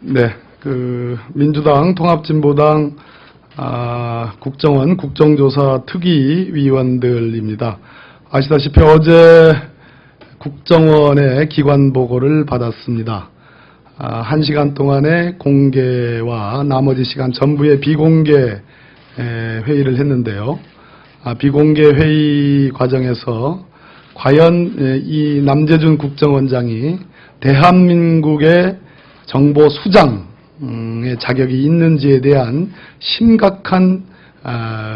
네, 민주당, 통합진보당, 국정원, 국정조사 특위위원들입니다. 아시다시피 어제 국정원의 기관보고를 받았습니다. 1시간 동안의 공개와 나머지 시간 전부의 비공개 회의를 했는데요. 비공개 회의 과정에서 과연 이 남재준 국정원장이 대한민국의 정보 수장의 자격이 있는지에 대한 심각한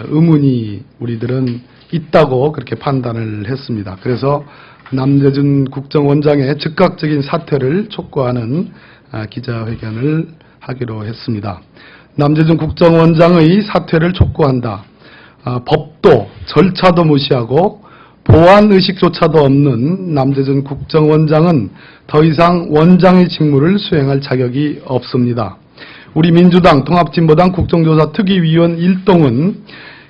의문이 우리들은 있다고 그렇게 판단을 했습니다. 그래서 남재준 국정원장의 즉각적인 사퇴를 촉구하는 기자회견을 하기로 했습니다. 남재준 국정원장의 사퇴를 촉구한다. 법도 절차도 무시하고 보안의식조차도 없는 남재준 국정원장은 더 이상 원장의 직무를 수행할 자격이 없습니다. 우리 민주당, 통합진보당 국정조사 특위위원 일동은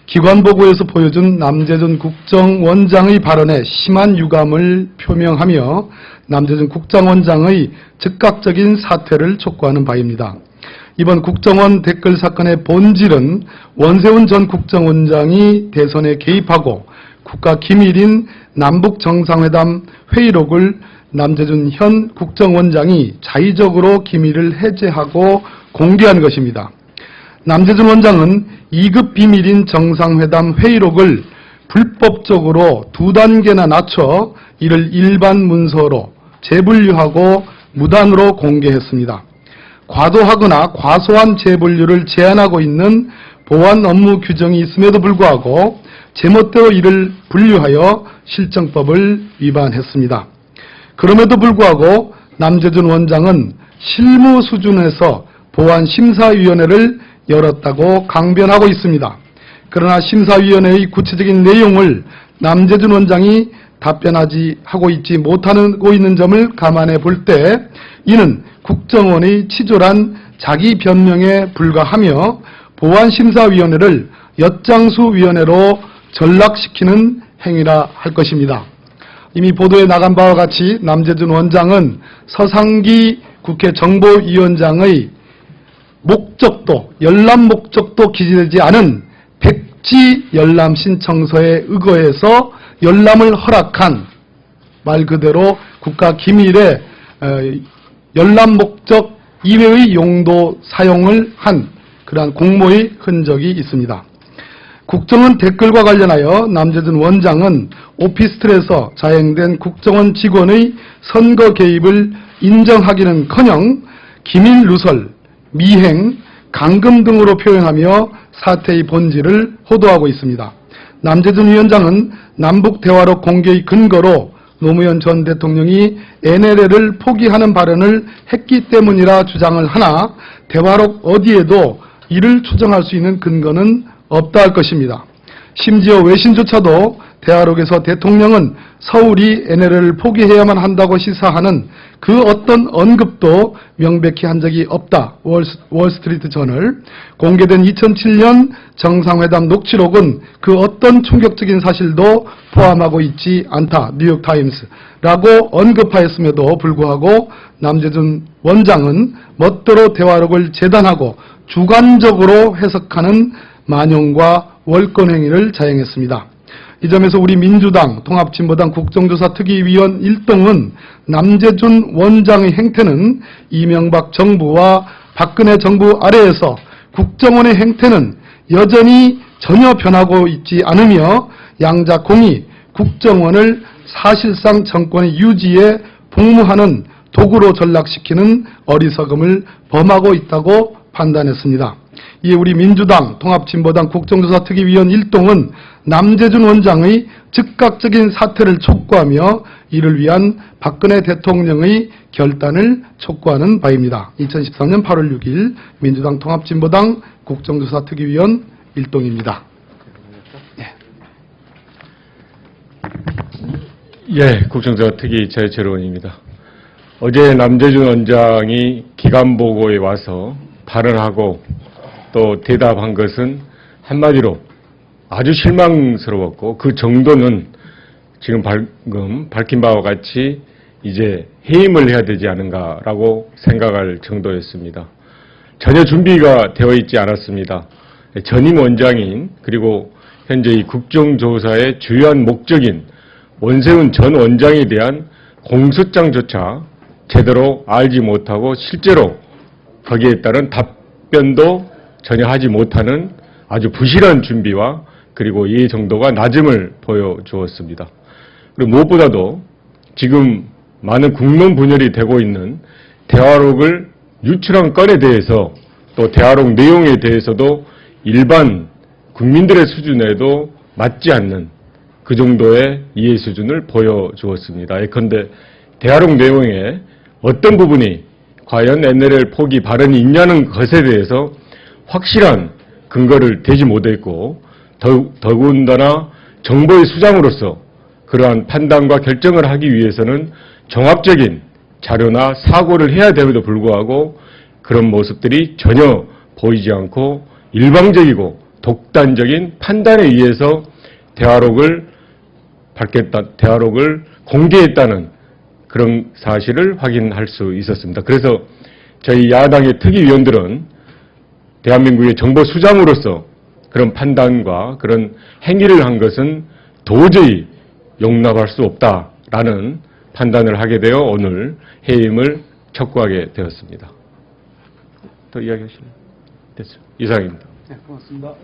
기관보고에서 보여준 남재준 국정원장의 발언에 심한 유감을 표명하며 남재준 국정원장의 즉각적인 사퇴를 촉구하는 바입니다. 이번 국정원 댓글 사건의 본질은 원세훈 전 국정원장이 대선에 개입하고 국가 기밀인 남북정상회담 회의록을 남재준 현 국정원장이 자의적으로 기밀을 해제하고 공개한 것입니다. 남재준 원장은 2급 비밀인 정상회담 회의록을 불법적으로 2단계나 낮춰 이를 일반 문서로 재분류하고 무단으로 공개했습니다. 과도하거나 과소한 재분류를 제한하고 있는 보안 업무 규정이 있음에도 불구하고 제멋대로 이를 분류하여 실정법을 위반했습니다. 그럼에도 불구하고 남재준 원장은 실무 수준에서 보안심사위원회를 열었다고 강변하고 있습니다. 그러나 심사위원회의 구체적인 내용을 남재준 원장이 하고 있지 못하고 있는 점을 감안해 볼 때 이는 국정원의 치졸한 자기 변명에 불과하며 보안심사위원회를 엿장수위원회로 전락시키는 행위라 할 것입니다. 이미 보도에 나간 바와 같이 남재준 원장은 서상기 국회 정보위원장의 목적도, 열람 목적도 기재되지 않은 백지 열람 신청서에 의거해서 열람을 허락한 말 그대로 국가 기밀의 열람 목적 이외의 용도 사용을 한 그러한 공모의 흔적이 있습니다. 국정원 댓글과 관련하여 남재준 원장은 오피스텔에서 자행된 국정원 직원의 선거 개입을 인정하기는커녕 기밀 누설, 미행, 감금 등으로 표현하며 사태의 본질을 호도하고 있습니다. 남재준 위원장은 남북대화록 공개의 근거로 노무현 전 대통령이 NLL을 포기하는 발언을 했기 때문이라 주장을 하나 대화록 어디에도 이를 추정할 수 있는 근거는 없다 할 것입니다. 심지어 외신조차도 대화록에서 대통령은 서울이 NLL을 포기해야만 한다고 시사하는 그 어떤 언급도 명백히 한 적이 없다. 월스트리트 저널. 공개된 2007년 정상회담 녹취록은 그 어떤 충격적인 사실도 포함하고 있지 않다. 뉴욕타임스라고 언급하였음에도 불구하고 남재준 원장은 멋대로 대화록을 재단하고 주관적으로 해석하는 만용과 월권행위를 자행했습니다. 이 점에서 우리 민주당, 통합진보당 국정조사 특위위원 일동은 남재준 원장의 행태는 이명박 정부와 박근혜 정부 아래에서 국정원의 행태는 여전히 전혀 변하고 있지 않으며 양자공이 국정원을 사실상 정권의 유지에 복무하는 도구로 전락시키는 어리석음을 범하고 있다고 판단했습니다. 이에 우리 민주당, 통합진보당 국정조사 특위위원 일동은 남재준 원장의 즉각적인 사퇴를 촉구하며 이를 위한 박근혜 대통령의 결단을 촉구하는 바입니다. 2013년 8월 6일 민주당, 통합진보당 국정조사 특위위원 일동입니다. 예, 국정조사 특위 최철원입니다. 어제 남재준 원장이 기관보고에 와서 발언하고 또 대답한 것은 한마디로 아주 실망스러웠고 그 정도는 지금 방금 밝힌 바와 같이 이제 해임을 해야 되지 않은가라고 생각할 정도였습니다. 전혀 준비가 되어 있지 않았습니다. 전임 원장인 그리고 현재 이 국정조사의 주요한 목적인 원세훈 전 원장에 대한 공소장조차 제대로 알지 못하고 실제로 거기에 따른 답변도 전혀 하지 못하는 아주 부실한 준비와 그리고 이해 정도가 낮음을 보여주었습니다. 그리고 무엇보다도 지금 많은 국론 분열이 되고 있는 대화록을 유출한 건에 대해서 또 대화록 내용에 대해서도 일반 국민들의 수준에도 맞지 않는 그 정도의 이해 수준을 보여주었습니다. 예컨대 대화록 내용에 어떤 부분이 과연 NLL 포기 발언이 있냐는 것에 대해서 확실한 근거를 대지 못했고 더군다나 정보의 수장으로서 그러한 판단과 결정을 하기 위해서는 종합적인 자료나 사고를 해야 됨에도 불구하고 그런 모습들이 전혀 보이지 않고 일방적이고 독단적인 판단에 의해서 대화록을 공개했다는 그런 사실을 확인할 수 있었습니다. 그래서 저희 야당의 특위위원들은 대한민국의 정보 수장으로서 그런 판단과 그런 행위를 한 것은 도저히 용납할 수 없다라는 판단을 하게 되어 오늘 해임을 촉구하게 되었습니다. 더 이야기하실래요? 됐죠. 이상입니다. 네, 고맙습니다.